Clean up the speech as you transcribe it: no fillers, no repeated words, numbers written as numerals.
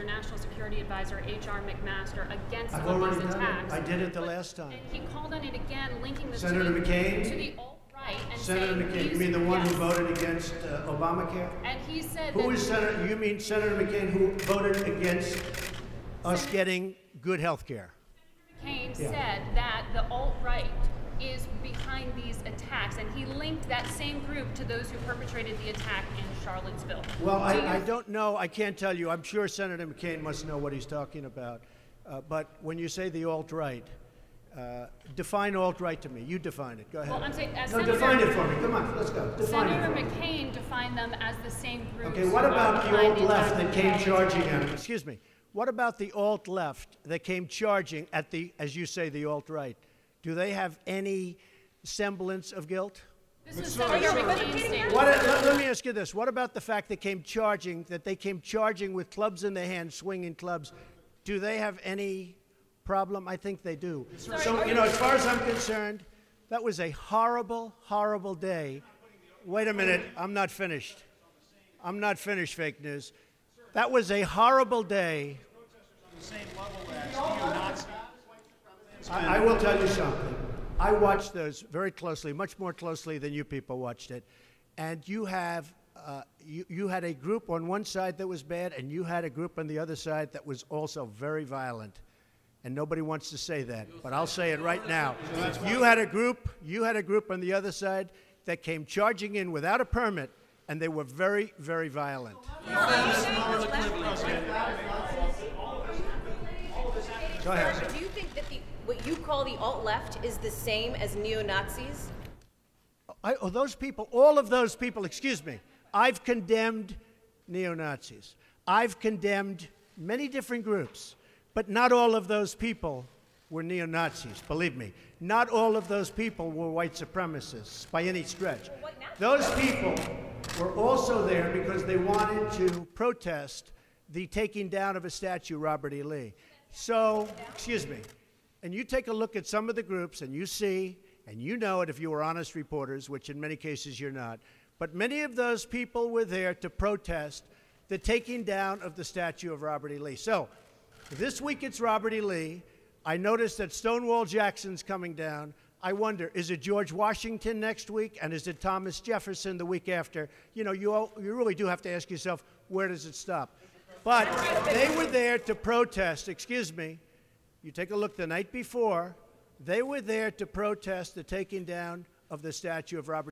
your National Security Advisor, H.R. McMaster, against I've some of already these done attacks. it. I did it the last time. And he called on it again, linking this Senator to McCain? the alt-right. And Senator saying McCain, you mean the one who voted against Obamacare? And he said Who is Senator, you mean Senator McCain who voted against us getting good health care? Senator McCain said that the alt-right is behind these attacks, and he linked that same group to those who perpetrated the attack in Charlottesville. Well, I don't know. I can't tell you. I'm sure Senator McCain must know what he's talking about. But when you say the alt-right, define alt-right to me. You define it. Go ahead. Well, I'm saying, define it for me. Come on, let's go. Define Senator it for me. McCain defined them as the same group. Okay, what about the alt-left that came charging at him? Excuse me. What about the alt-left that came charging at the, as you say, the alt-right? Do they have any semblance of guilt? This is Senator McCain's statement. Let me ask you this. What about the fact that they came charging with clubs in their hands, swinging clubs? Do they have any problem? I think they do. So, you know, as far as I'm concerned, that was a horrible, horrible day. Wait a minute. I'm not finished. I'm not finished, fake news. That was a horrible day. I will tell you something. I watched those very closely, much more closely than you people watched it. And you have, you had a group on one side that was bad, and you had a group on the other side that was also very violent. And nobody wants to say that, but I'll say it right now. You had a group on the other side that came charging in without a permit, and they were very, very violent. Go ahead. Do you think that what you call the alt-left is the same as neo-Nazis? Those people, all of those people, excuse me, I've condemned neo-Nazis. I've condemned many different groups, but not all of those people were neo-Nazis, believe me. Not all of those people were white supremacists by any stretch. Those people were also there because they wanted to protest the taking down of a statue, Robert E. Lee. So, excuse me, and you take a look at some of the groups and you see, and you know it if you were honest reporters, which in many cases you're not, but many of those people were there to protest the taking down of the statue of Robert E. Lee. So, this week it's Robert E. Lee. I noticed that Stonewall Jackson's coming down. I wonder, is it George Washington next week, and is it Thomas Jefferson the week after? You know, you really do have to ask yourself, where does it stop? But they were there to protest, excuse me, you take a look the night before, they were there to protest the taking down of the statue of Robert.